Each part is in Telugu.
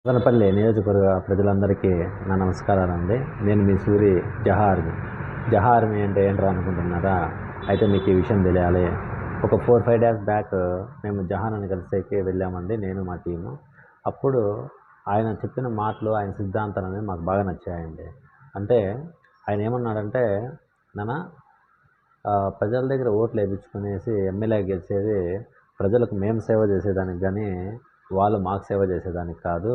మదనపల్లి నియోజకవర్గ ప్రజలందరికీ నా నమస్కారాలండి. నేను మీ సూరి జహార్మి. జహార్మి అంటే ఏంట్రా అనుకుంటున్నారా? అయితే మీకు ఈ విషయం తెలియాలి. ఒక 4-5 డేస్ బ్యాక్ మేము జహాన్ కలిసేకి వెళ్ళామండి, నేను మా టీము. అప్పుడు ఆయన చెప్పిన మాటలు, ఆయన సిద్ధాంతాలు మాకు బాగా నచ్చాయండి. అంటే ఆయన ఏమన్నాడంటే, నాన్న ప్రజల దగ్గర ఓట్లు వేయించుకునేసి ఎమ్మెల్యే గెలిచేది ప్రజలకు మేము సేవ చేసేదానికి కానీ వాళ్ళు మాకు సేవ చేసేదానికి కాదు.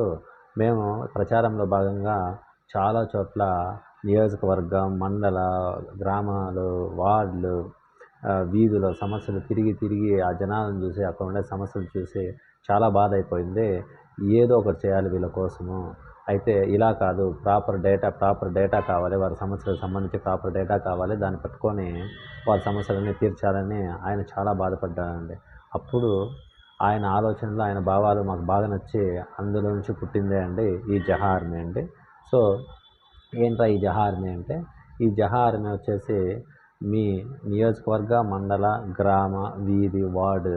మేము ప్రచారంలో భాగంగా చాలా చోట్ల నియోజకవర్గం, మండల, గ్రామాలు, వార్డులు, వీధుల సమస్యలు తిరిగి ఆ జనాలను చూసి, అక్కడ ఉండే సమస్యలు చూసి చాలా బాధ అయిపోయింది. ఏదో ఒకటి చేయాలి వీళ్ళ కోసము. అయితే ఇలా కాదు, ప్రాపర్ డేటా కావాలి. వారి సమస్యలకు సంబంధించి ప్రాపర్ డేటా కావాలి. దాన్ని పట్టుకొని వాళ్ళ సమస్యలన్నీ తీర్చాలని ఆయన చాలా బాధపడ్డారండి. అప్పుడు ఆయన ఆలోచనలు, ఆయన భావాలు మాకు బాగా నచ్చి అందులో నుంచి పుట్టిందే అండి ఈ జహా ఆర్మీ అండి. సో ఏంట్రా ఈ జహా ఆర్మీ అంటే, ఈ జహా ఆర్మీ వచ్చేసి మీ నియోజకవర్గ, మండల, గ్రామ, వీధి, వార్డు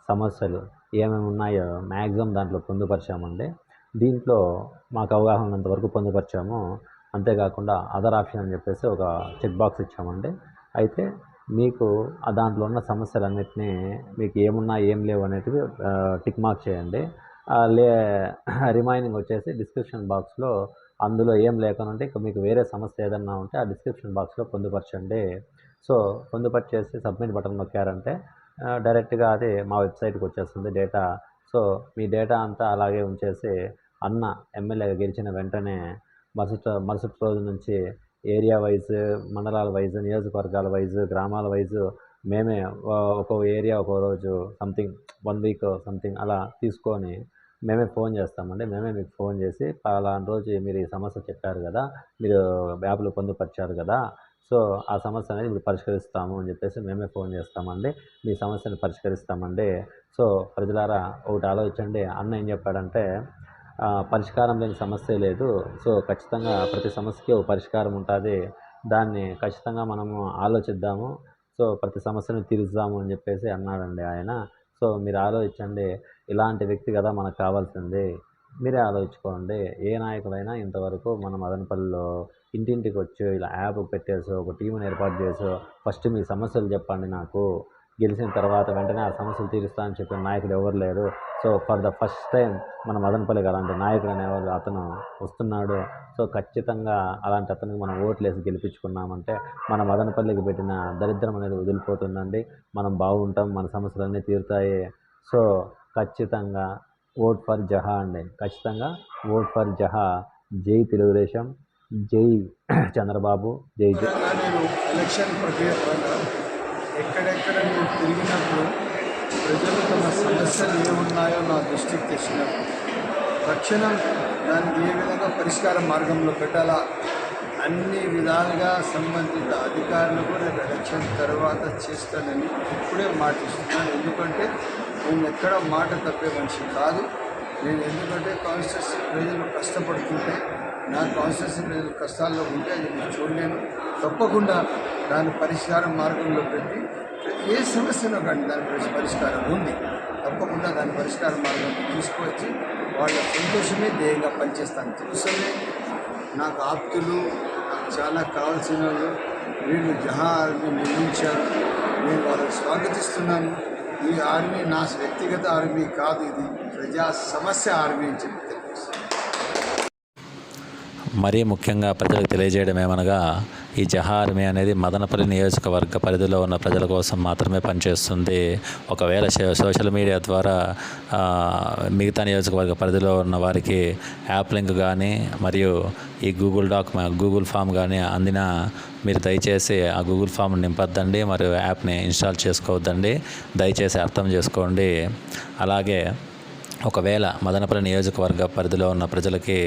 సమస్యలు ఏమేమి ఉన్నాయో మ్యాక్సిమం దాంట్లో పొందుపరిచామండి. దీంట్లో మాకు అవగాహన ఉన్నంత వరకు పొందుపరిచాము. అంతేకాకుండా అదర్ ఆప్షన్ అని చెప్పేసి ఒక చెక్ బాక్స్ ఇచ్చామండి. అయితే మీకు దాంట్లో ఉన్న సమస్యలన్నిటినీ మీకు ఏమున్నా ఏం లేవు అనేటివి టిక్ మార్క్ చేయండి. లే రిమైనింగ్ వచ్చేసి డిస్క్రిప్షన్ బాక్స్లో అందులో ఏం లేకనుంటే ఇక మీకు వేరే సమస్య ఏదన్నా ఉంటే ఆ డిస్క్రిప్షన్ బాక్స్లో పొందుపరచండి. సో పొందుపరిచేసి సబ్మిట్ బటన్ నొక్కారంటే డైరెక్ట్గా అది మా వెబ్సైట్కి వచ్చేస్తుంది డేటా. సో మీ డేటా అంతా అలాగే ఉంచేసి అన్న ఎమ్మెల్యేగా గెలిచిన వెంటనే మరుసటి రోజు నుంచి ఏరియా వైజ్, మండలాల వైజ్, నియోజకవర్గాల వైజ్, గ్రామాల వైజ్ మేమే ఒక్కో ఏరియా ఒక్కో రోజు సంథింగ్ 1 వీక్ సంథింగ్ అలా తీసుకొని మేమే ఫోన్ చేస్తామండి. మేమే మీకు ఫోన్ చేసి పలానా రోజు మీరు ఈ సమస్య చెప్పారు కదా, మీరు యాప్లో పొందుపరిచారు కదా, సో ఆ సమస్య అనేది ఇప్పుడు పరిష్కరిస్తాము అని చెప్పేసి మేమే ఫోన్ చేస్తామండి. మీ సమస్యను పరిష్కరిస్తామండి. సో ప్రజలారా ఒకటి ఆలోచించండి. అన్న ఏం చెప్పాడంటే, పరిష్కారం లేని సమస్యే లేదు. సో ఖచ్చితంగా ప్రతి సమస్యకి ఒక పరిష్కారం ఉంటుంది. దాన్ని ఖచ్చితంగా మనము ఆలోచిద్దాము. సో ప్రతి సమస్యను తీరుద్దాము అని చెప్పేసి అన్నాడండి ఆయన. సో మీరు ఆలోచించండి. ఇలాంటి వ్యక్తి కదా మనకు కావాల్సింది. మీరే ఆలోచించుకోండి. ఏ నాయకుడైనా ఇంతవరకు మన మదనపల్లిలో ఇంటింటికి వచ్చి ఇలా యాప్ పెట్టేసో, ఒక టీంని ఏర్పాటు చేసో, ఫస్ట్ మీ సమస్యలు చెప్పండి నాకు, గెలిచిన తర్వాత వెంటనే ఆ సమస్యలు తీరుస్తా అని చెప్పిన నాయకుడు ఎవరు లేరు. So for the first time మన మదనపల్లికి అలాంటి నాయకుడు అనేవాళ్ళు అతను వస్తున్నాడు. సో ఖచ్చితంగా అలాంటి అతనికి మనం ఓట్లేసి గెలిపించుకున్నామంటే మన మదనపల్లికి పెట్టిన దరిద్రం అనేది వదిలిపోతుందండి. మనం బాగుంటాం, మన సమస్యలన్నీ తీరుతాయి. సో ఖచ్చితంగా ఓట్ ఫర్ జహా అండి. ఖచ్చితంగా ఓట్ ఫర్ జహా. జై తెలుగుదేశం, జై చంద్రబాబు, జై జై. నేను ఎలక్షన్ ప్రక్రియ పరంగా ఎక్కడెక్కడ నేను తిరిగినప్పుడు ప్రజలు తమ సమస్యలు ఏమున్నాయో నా దృష్టికి తెచ్చినప్పుడు తక్షణం దానికి ఏ విధంగా పరిష్కార మార్గంలో పెట్టాలా అన్ని విధాలుగా సంబంధిత అధికారులకు రేపు ఎలక్షన్ తర్వాత చేస్తానని ఇప్పుడే మాటిస్తున్నాను. ఎందుకంటే నేను ఎక్కడ మాట తప్పే మనిషి కాదు. నేను ఎందుకంటే కాన్స్టిట్యూన్సీ ప్రజలు కష్టపడుతుంటే, నా కాన్స్టిట్యూన్సీ ప్రజలు కష్టాల్లో ఉంటే అది నేను చూడలేను. తప్పకుండా దాని పరిష్కార మార్గంలో పెట్టి ఏ సమస్యనో కానీ దాని పరిష్కారం ఉంది. తప్పకుండా దాని పరిష్కార మార్గం తీసుకువచ్చి వాళ్ళ సంతోషమే ధ్యేయంగా పనిచేస్తాను. తెలుసునే నాకు ఆప్తులు, నాకు చాలా కావాల్సిన వాళ్ళు వీళ్ళు జహా ఆర్మీ నిర్మించారు. నేను వాళ్ళని స్వాగతిస్తున్నాను. ఈ ఆర్మీ నా వ్యక్తిగత ఆర్మీ కాదు, ఇది ప్రజా సమస్య ఆర్మీ అని చెప్పి తెలియజేస్తాను. మరీ ముఖ్యంగా ప్రజలకు తెలియజేయడం ఏమనగా, ఈ జహా ఆర్మీ అనేది మదనపల్లి నియోజకవర్గ పరిధిలో ఉన్న ప్రజల కోసం మాత్రమే పనిచేస్తుంది. ఒకవేళ సోషల్ మీడియా ద్వారా మిగతా నియోజకవర్గ పరిధిలో ఉన్న వారికి యాప్ లింక్ కానీ మరియు ఈ గూగుల్ ఫామ్ కానీ అందినా మీరు దయచేసి ఆ గూగుల్ ఫామ్ నింపొద్దండి, మరియు యాప్ని ఇన్స్టాల్ చేసుకోవద్దండి. దయచేసి అర్థం చేసుకోండి. అలాగే ఒకవేళ మదనపల్లి నియోజకవర్గ పరిధిలో ఉన్న ప్రజలకి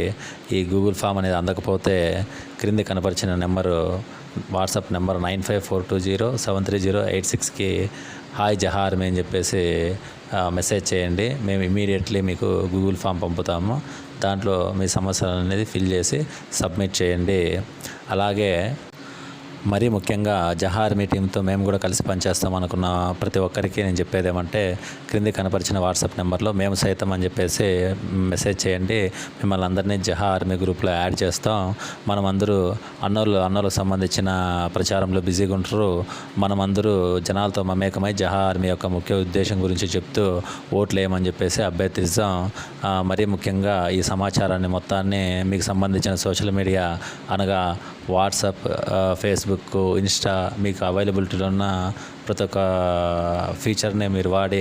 ఈ గూగుల్ ఫామ్ అనేది అందకపోతే క్రింది కనపరిచిన నెంబరు, వాట్సాప్ నెంబర్ 9542073086కి హాయ్ జహా ఆర్మీ అని చెప్పేసి మెసేజ్ చేయండి. మేము ఇమీడియట్లీ మీకు గూగుల్ ఫామ్ పంపుతాము. దాంట్లో మీ సమస్యలు అనేది ఫిల్ చేసి సబ్మిట్ చేయండి. అలాగే మరీ ముఖ్యంగా జహా ఆర్మీ టీంతో మేము కూడా కలిసి పనిచేస్తాం అనుకున్న ప్రతి ఒక్కరికి నేను చెప్పేది ఏమంటే క్రింది కనపరిచిన వాట్సాప్ నెంబర్లో మేము సైతం అని చెప్పేసి మెసేజ్ చేయండి. మిమ్మల్ని అందరినీ జహా ఆర్మీ గ్రూప్లో యాడ్ చేస్తాం. మనమందరూ అన్నోళ్ళకు సంబంధించిన ప్రచారంలో బిజీగా ఉంటారు. మనమందరూ జనాలతో మమేకమై జహా ఆర్మీ యొక్క ముఖ్య ఉద్దేశం గురించి చెప్తూ ఓట్లు వేయమని చెప్పేసి అభ్యర్థిస్తాం. మరీ ముఖ్యంగా ఈ సమాచారాన్ని మొత్తాన్ని మీకు సంబంధించిన సోషల్ మీడియా అనగా వాట్సాప్, ఫేస్బుక్, ఇన్స్టా మీకు అవైలబిలిటీలో ఉన్న ప్రతి ఒక్క ఫీచర్ని మీరు వాడి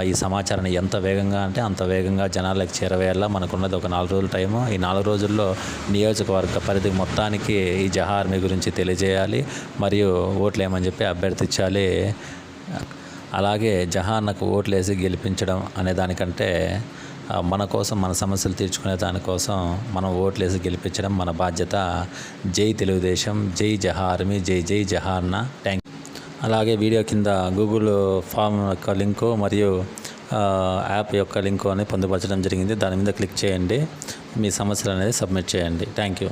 ఈ సమాచారాన్ని ఎంత వేగంగా అంటే అంత వేగంగా జనాలకు చేరవేయాలా. మనకున్నది ఒక 4 రోజుల టైము. ఈ 4 రోజుల్లో నియోజకవర్గ పరిధి మొత్తానికి ఈ జహా ఆర్మీ గురించి తెలియజేయాలి మరియు ఓట్లు వేయమని చెప్పి అభ్యర్థించాలి. అలాగే జహా అన్నకు ఓట్లు వేసి గెలిపించడం అనే దానికంటే మన కోసం మన సమస్యలు తీర్చుకునే దానికోసం మనం ఓట్లు వేసి గెలిపించడం మన బాధ్యత. జై తెలుగుదేశం, జై జహా ఆర్మీ, జై జై జహా అన్న. Thank you. అలాగే వీడియో కింద గూగుల్ ఫామ్ యొక్క లింకు మరియు యాప్ యొక్క లింకు అని పొందుపరచడం జరిగింది. దాని మీద క్లిక్ చేయండి. మీ సమస్యలు అనేది సబ్మిట్ చేయండి. Thank you.